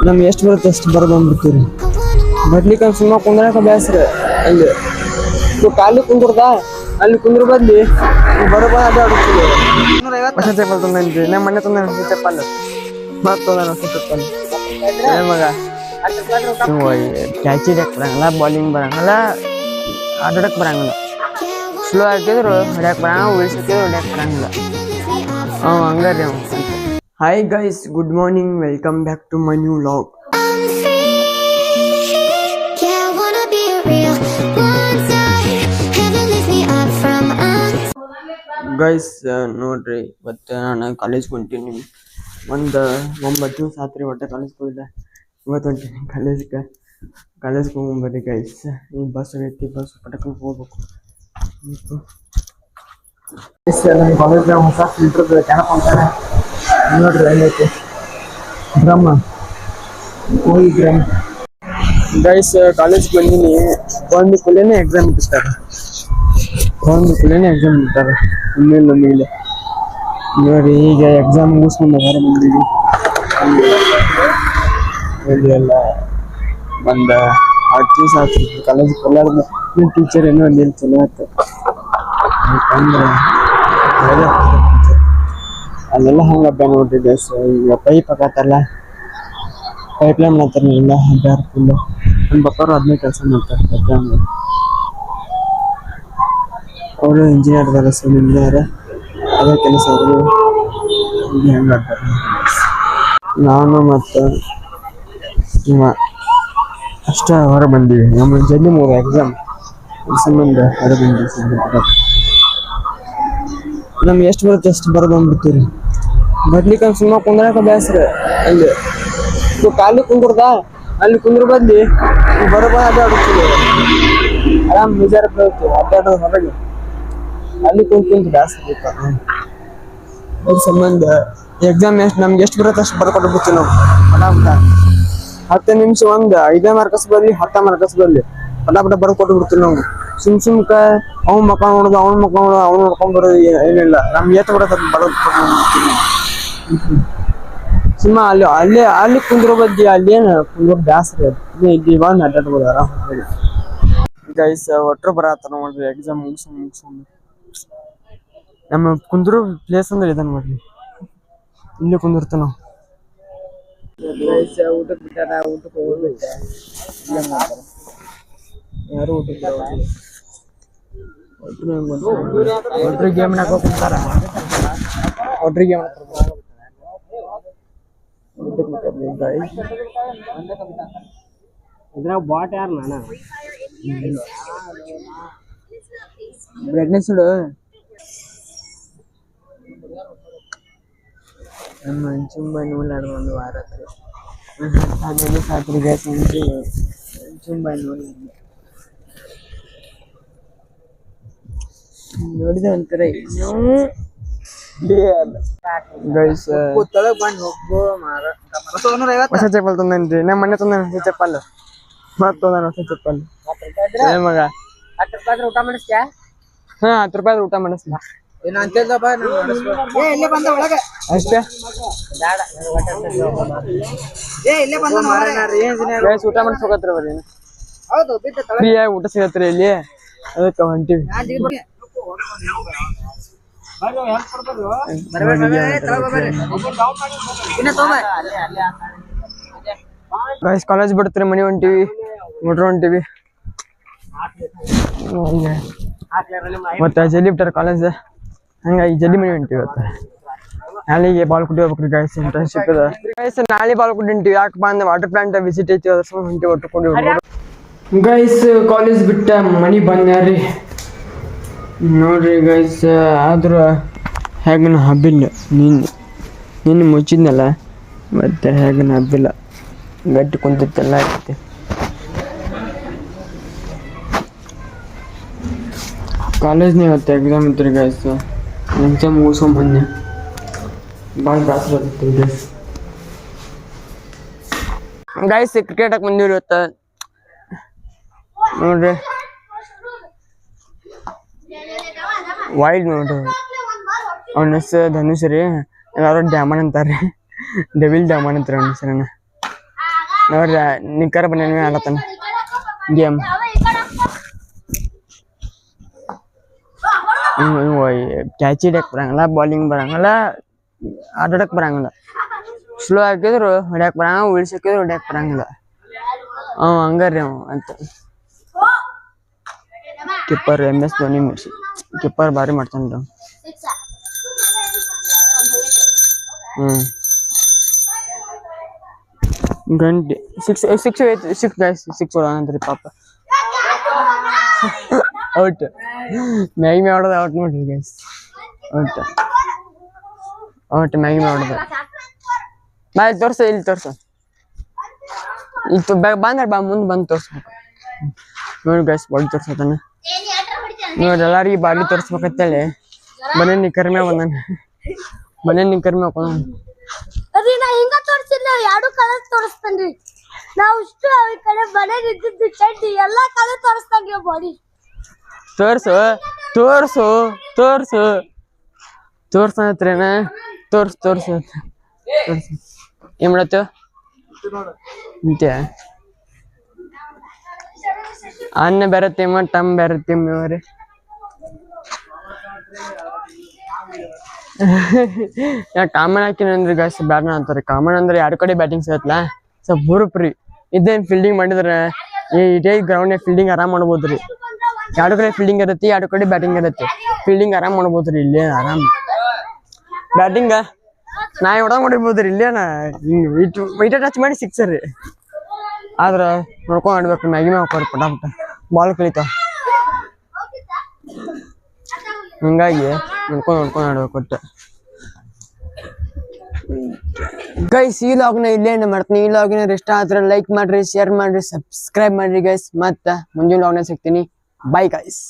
ನಮ್ಗೆ ಎಷ್ಟು ಬರುತ್ತೆ ಅಷ್ಟು ಬರ್ಕೊಂಡ್ಬಿಡ್ತೀವಿ ಬರ್ಲಿಕ್ಕೆ ಸುಮ್ಮ ಕುಂದ್ರಾಕ ಬೇಸ್ರ ಅಲ್ಲಿ ಖಾಲಿ ಕುಂದ್ರದ ಅಲ್ಲಿ ಕುಂದ್ರ ಬದ್ಲಿ ಬರೋಬ ಅಡ್ತೀವಿ ಹೊಸ ಚಪ್ಪಲ್ ತಂದೇನ್ರಿ ನಮ್ಮ ಮನೆ ತಂದ ಹೊಸ ಚಪ್ಪಲ್ ಮತ್ತೊಂದ ಹೊಸ ಚಪ್ಪಲ್ ಮಗ ಕ್ಯಾಚ್ ಹಿಡಿಯಕ್ ಬರಂಗಿಲ್ಲ ಬಾಲಿಂಗ್ ಬರಂಗಿಲ್ಲ ಆಡಕ್ ಬರಂಗಿಲ್ಲ ಸ್ಲೋ ಹಾಕಿದ್ರು ಹೊಡ್ಯಾಕ್ ಬರಂಗ ಉಳಿಸಿದ್ರು ಹೊಡ್ಯಾಕ್ ಬರಂಗಿಲ್ಲ ಹಂಗಾರಿ hi guys good morning welcome back to my new vlog guys ನೋಡ್ರಿ ಇವತ್ತು ನಾನು ಕಾಲೇಜ್ಗೆ ಹೊಂಟೀನಿ ಒಂದು 9 ದಿವಸ ಆತ್ರಿ ಒಟ್ಟೆ ಕಾಲೇಜ್ಗೆ ಹೋಗಿಲ್ಲ ಇವತ್ತು ಹೊಂಟೀನಿ ಕಾಲೇಜ್ಗೆ ಹೋಗ್ಬರ್ರಿ ಗೈಸ್ ಈ ಬಸ್ ಐತಿ ಬಸ್ ಪಟಕಕ್ಕೆ ಹೋಗ್ಬೇಕು ನಮ್ಮ ಕಾಲೇಜ್ನಾಗ ಹೊಸ ಫಿಲ್ಟರ್ ಕ್ಯಾನಪ್ ಅಂತಾನೆ ನೋಡ್ರಿ ಹೆಂಗೈತಿ ಡ್ರಮ್ ಹೋಗಿ ಡ್ರಮ್ ಗೈಸ್ ಕಾಲೇಜ್ಗೆ ಬಂದೀನಿ ಒಂದು ಕುಲೇನೆ ಎಕ್ಸಾಮ್ ಬಿಡ್ತಾರೆ ನಮಗೆ ನೋಡಿ ಈಗ ಎಕ್ಸಾಮ್ ಮುಗಿಸ್ಕೊಂಡು ಹೊರ ಬಂದಿದ್ದೀವಿ ಇಲ್ಲಿ ಎಲ್ಲ ಒಂದು 10 ದಿವಸ ಆಯ್ತು ಕಾಲೇಜ್ ಎಲ್ಲರಿಗೂ ನಿಮ್ಮ ಟೀಚರ್ ಏನೋ ಒಂದು ಏನು ಚಲೋ ಆಯ್ತು ಯಾಕಂದ್ರೆ ಅಲ್ಲೆಲ್ಲ ಹಂಗೆ ಹಬ್ಬ ನೋಡ್ರಿ ಈಗ ಪೈಪ್ ಹಾಕತ್ತಲ್ಲ ಪೈಪ್ಲೈನ್ ಮಾಡ್ತಾರೆ ಎಲ್ಲ ಹಬ್ಬ ಫುಲ್ಲು ನಮ್ಮ ಪಪ್ಪರು ಅದನ್ನೇ ಕೆಲಸ ಮಾಡ್ತಾರೆ ಪೈಪ್ಲೈನ್ ಅವರು ಇಂಜಿನಿಯರ್ ಇದ್ದಾರೆ ಸೊ ಇಂಜಿನಿಯರ್ ಅದೇ ಕೆಲಸ ಅವರು ಹೆಂಗೆ ಆಗ್ತಾರೆ ನಾನು ಮತ್ತು ಅಷ್ಟೇ ಹೊರ ಬಂದೀವಿ ನಮ್ಮ ಜಲ್ದಿ 3 ಎಕ್ಸಾಮ್ ಸಂಬಂಧ ಹೊರ ಬಂದೀವಿ ನಮ್ಗೆ ಎಷ್ಟು ಬರುತ್ತೆ ಅಷ್ಟು ಬರ್ಕೊಂಡ್ಬಿಡ್ತೀವಿ ಬರ್ಲಿಕ್ಕೆ ಸುಮ್ಮ ಕುಂದ್ರಾಕ ಬೇಸ್ರ ಅಲ್ಲಿ ಖಾಲಿ ಕುಂದ್ರದ ಅಲ್ಲಿ ಕುಂದ್ರ ಬದ್ಲಿ ಬರೋಬ ಅಡ್ತೀವಿ ಆರಾಮ್ ಬೇಜಾರ ಬರುತ್ತೆ ಅಡ್ಡಾಡೋದು ಹೊರಗೆ ಅಲ್ಲಿ ಕುಂತು ಜಾಸ್ತಿ ಅದ್ರ ಸಂಬಂಧ ಎಕ್ಸಾಮ್ ನಮ್ಗೆ ಎಷ್ಟು ಬರುತ್ತೆ ಅಷ್ಟು ಬರ್ಕೊಟ್ಬಿಡ್ತೀವಿ ನಾವು ಪಟಾಪಟ 10 ನಿಮಿಷ ಒಂದು 5 ಮಾರ್ಕಸ್ ಬರಲಿ 10 ಮಾರ್ಕಸ್ ಬರಲಿ ಪಟಾಪಟ ಬರ್ಕೊಟ್ಟು ಬಿಡ್ತೀವಿ ನಾವು ಸುಮ್ಕ ಅವ್ನ ಮಕ್ಕ ನೋಡೋದು ಅವ್ನ ನೋಡ್ಕೊಂಡ್ ಬರೋದು ಏನಿಲ್ಲ ನಮ್ಗೆ ಎಷ್ಟು ಬರುತ್ತೆ ಅದು ಬರೋದು ಸುಮ್ಮ ಅಲ್ಲಿ ಕುಂದ್ರ ಬದ್ದಿ ಅಲ್ಲಿ ಏನು ಕುಂದ್ರ ಜಾಸ್ತಿ ಇಲ್ಲಿ ಬಂದು ಅಡ್ಡಾಡ್ಬೋದು ಆರಾಮ್ ಗೈಸ್ ಒಟ್ಟರು ಬರತ್ತ ನೋಡ್ರಿ ಎಕ್ಸಾಮ್ ಮುಗಿಸ್ಕೊಂಡು ನಮ್ಮ ಕುಂದ್ರು ಪ್ಲೇಸ್ ಅಂದ್ರೆ ಇದೆ ನೋಡ್ರಿ ಇಲ್ಲಿ ಕುಂದಿರ್ತ ನಾವು ಊಟಕ್ಕೆ ಬಿಟ್ಟಾರ ಊಟಕ್ಕೆ ಹೋಗ್ಬಿಟ್ಟೆ ಇಲ್ಲ ಮಾಡ್ತಾರೆ ಯಾರು ಊಟಕ್ಕೆ ಒಟ್ರು ಗೇಮ್ ಕುಂತಾರ ಒಟ್ರು ಗೇಮ್ ಇದ್ರಾಗ ಬಾಟ್ ಯಾರು ನಾನ ಬ್ರೆಡ್ನೆಸ್ ಇಡು ನಮ್ಮ ಚುಂಬ ನೋಡ್ಲಾಡ ಒಂದು ವಾರ ಅದೆಲ್ಲ ಸಾತ್ರಿ ಗ್ಯಾಸ್ ಚುಂಬ ನೋಡಿದ ಒಂಥರ ಗೈಸ್ ಹೊಸ ಚಪ್ಪಲ್ ತಂದೇನ್ರಿ ನಮ್ಮ ಮನೆ ತಂದ ಹೊಸ ಚಪ್ಪಲ್ ಮತ್ತೊಂದ ಹೊಸ ಚಪ್ಪಲ್ ಮಗ 10 ರೂಪಾಯಿ ಊಟ ಮಾಡಿಸ್ತ್ಯಾ 10 ರೂಪಾಯಿ ಊಟ ಮಾಡಿಸ್ಲ ಅಷ್ಟೇ ಊಟ ಮಾಡಿಸ್ಬೇಕತ್ರಿ ಬರ್ರಿ ಫ್ರೀಯಾಗಿ ಊಟ ಸಿಗತ್ರಿ ಇಲ್ಲಿ ಅದಕ್ಕೆ ಹೊಂಟಿವಿ ಗೈಸ್ ಕಾಲೇಜ್ ಬಿಡ್ತೀರಿ ಮನಿ ಹೊಂಟಿವಿ ನೋಡ್ರಿ ಹೊಂಟಿವಿ ಮತ್ತೆ ಜಲ್ದಿ ಬಿಟ್ಟಾರ ಕಾಲೇಜ್ ಹಂಗಾಗಿ ಜಲ್ದಿ ಮನಿ ಹೊಂಟಿವಿ ಇವತ್ತು ನಾಳೆಗೆ ಬಾಲ್ಕುಟ್ಟಿ ಹೋಗ್ಬೇಕ್ರಿ ಗೈಸ್ ಇಂಟರ್ನ್ಶಿಪ್ ಇದೆ ಗೈಸ್ ನಾಳೆ ಬಾಲ್ಕುಟ್ಟಿ ಹೊಂಟಿವಿ ಯಾಕಪ್ಪ ಅಂದ್ರೆ ವಾಟರ್ ಪ್ಲಾಂಟ್ ವಿಸಿಟ್ ಐತಿ ಅದ್ರ ಸಲ ಹೊಂಟಿವಿ ಒಟ್ಟುಕೊಂಡು ಗೈಸ್ ಕಾಲೇಜ್ ಬಿಟ್ಟ ಮನಿ ಬಂದ್ಯಾರಿ ನೋಡ್ರಿ ಗೈಸ್ ಆದ್ರೂ ಹೇಗನ ಹಬ್ಬಿಲ್ಲ ನಿನ್ನೆ ಮುಚ್ಚಿದ್ನಲ್ಲ ಮತ್ತೆ ಹೇಗನ ಹಬ್ಬಿಲ್ಲ ಗಟ್ಟಿ ಕುಂತಿತ್ತೆಲ್ಲ ಐತಿ ಕಾಲೇಜ್ನೇ ಇವತ್ತು ಎಕ್ಸಾಮ್ ಇತ್ತು ಗೈಸ್ ಎಕ್ಸಾಮ್ ಮುಗಿಸ್ಕೊಂಡ್ ಬಂದೆ ಭಾಳ ಬೇಸರ ಆಗ್ತೈತಿ ಗೈಸ್ ಕ್ರಿಕೆಟ್ ಹಾಕಿ ಬಂದಿವ್ರಿ ಇವತ್ತು ನೋಡ್ರಿ ವೈಲ್ಡ್ ನೋಡ್ರಿ ಅವನ ಹೆಸರು ಧನುಷ್ ರೀ ಎಲ್ಲಾರು ಡ್ಯಾಮನ್ ಅಂತಾರ್ರಿ ಡೆವಿಲ್ ಡ್ಯಾಮನ್ ಅಂತಾರೆ ಅವನ ಹೆಸರನ್ನ ನೋಡ್ರಿ ನಿಕ್ಕರ್ ಬನ್ನಿ ಆಡತಾನ ಗೇಮ್. ಕ್ಯಾಚ್ ಹಿಡಿಯಕ್ ಬರಂಗಿಲ್ಲ, ಬಾಲಿಂಗ್ ಬರಂಗಿಲ್ಲ, ಆಟಾಡಕ್ ಬರಂಗಿಲ್ಲ. ಸ್ಲೋ ಹಾಕಿದ್ರು ಹೊಡ್ಯಾಕ್ ಬರಂಗ, ಉಳಿಸಿಕಿದ್ರು ಹೊಡ್ಯಾಕ್ ಬರಂಗಿಲ್ಲ. ಹಂಗಾರಿ ಅವ ಅಂತ. ಕಿಪ್ಪರ್ MS ಧೋನಿ ಮೆರ್ಸಿ. ಕಿಪ್ಪರ್ ಭಾರಿ ಮಾಡ್ತಾನ್ರಿ ಅವ. ಗಂಟೆ 6 ಗೈಸ್, 6 ಹೊಡೋಣಂತ್ರಿ ಪಾಪ. ಔಟ್. ಮ್ಯಾಗಿ ಹೊಡೆದ ಔಟ್ ನೋಡ್ರಿ ಗೈಸ್. ಔಟ್ ಮ್ಯಾಗಿ ಹೊಡೆದ. ಬಾ ಇಲ್ಲಿ ತೋರ್ಸ, ಇಲ್ಲಿ ತೋರ್ಸ, ಇಲ್ಲಿ ಬಂದ್ರೆ ಬಾ, ಮುಂದೆ ಬಂದು ತೋರ್ಸ್ಬೇಕು ನೋಡಿ ಗೈಸ್. ಬಾಡಿ ತೋರ್ಸತಾನ ನೋಡಿ, ಎಲ್ಲಾರಿಗೆ ಬಾಡಿ ತೋರ್ಸ್ಬೇಕಂತೇಳಿ ಮನೆ ನಿಕ್ಕರ್ ಮ್ಯಾಗ ಬಂದಾನ. ಮನೆ ನಿಕ್ಕರ್ ಮ್ಯಾಗ ಅದೇ ನಾ ಹಿಂಗ ತೋರಿಸಿಲ್ಲ, ಎರಡು ಕಲರ್ ತೋರಿಸ್ತಾನ್ರಿ. ನಾವು ಇಷ್ಟು ಅವ ಕಡೆ ಮನೆಗೆ ಇದ್ದಿದ್ದು ಚಡ್ಡಿ ಎಲ್ಲಾ ಕಲರ್ ತೋರಿಸ್ತಾನ್ರಿ ಬಾಡಿ. ತೋರ್ಸು ತೋರ್ಸು ತೋರ್ಸು ತೋರ್ಸತ್ರೇನ? ತೋರ್ಸು ತೋರ್ಸು ತೋರ್ಸು. ಏನ್ ಮಾಡತ್ತು ಅಂತ್ಯ? ಅನ್ನ ಬೇರೆ ತಿಮ್ಮ, ಟಮ್ ಬೇರೆ ತಿಮ್ಮವ್ರಿ. ಕಾಮನ್ ಹಾಕಿನಂದ್ರಿ ಗಾಯ್ಸ್ ಬ್ಯಾಟ್ ಅಂತಾರೆ. ಕಾಮನ್ ಅಂದ್ರೆ ಎರಡು ಕಡೆ ಬ್ಯಾಟಿಂಗ್ ಸಿಗತ್ತಲ್ಲ, ಸ್ವಲ್ಪ ಹುರುಪ್ರಿ. ಇದೇನ್ ಫೀಲ್ಡಿಂಗ್ ಮಾಡಿದ್ರೆ ಇದೇ ಗ್ರೌಂಡ್ ಫೀಲ್ಡಿಂಗ್ ಆರಾಮ್ ಮಾಡ್ಬೋದ್ರಿ. ಎರಡು ಕಡೆ ಫೀಲ್ಡಿಂಗ್ ಇರುತ್ತೆ, ಎರಡು ಕಡೆ ಬ್ಯಾಟಿಂಗ್ ಇರುತ್ತೆ. ಫೀಲ್ಡಿಂಗ್ ಆರಾಮ್ ಮಾಡ್ಬೋದ್ರಿ ಇಲ್ಲೇ ಆರಾಮ್. ಬ್ಯಾಟಿಂಗ್ ನಾ ಹೊಡಿಬೋದ್ರಿ ಇಲ್ಲೇನ, ವೈಟ್ ಟಚ್ ಮಾಡಿ ಸಿಕ್ಸರ್. ಆದ್ರ ನೋಡ್ಕೊಂಡ್ ಆಡ್ಬೇಕು, ಮ್ಯಾಗಿ ಮ್ಯಾಗ ಪಟಾಪಟ ಬಾಲ್ ಕಳಿತಾವ. ಹಿಂಗಾಗಿ ನೋಡ್ಕೊಂಡ್ ಆಡ್ಬೇಕು ಒಟ್ಟು. ಗೈಸ್ ಈ ಲಾಗ್ನ ಇಲ್ಲೇ ಮಾಡ್ತೀನಿ. ಈ ಲಾಗಿನ ಇಷ್ಟ ಆದ್ರೆ ಲೈಕ್ ಮಾಡ್ರಿ, ಶೇರ್ ಮಾಡ್ರಿ, ಸಬ್ಸ್ಕ್ರೈಬ್ ಮಾಡ್ರಿ ಗೈಸ್. ಮತ್ತ ಮುಂದಿನ ಲಾಗ್ನ ಸಿಗ್ತೀನಿ. Bye guys.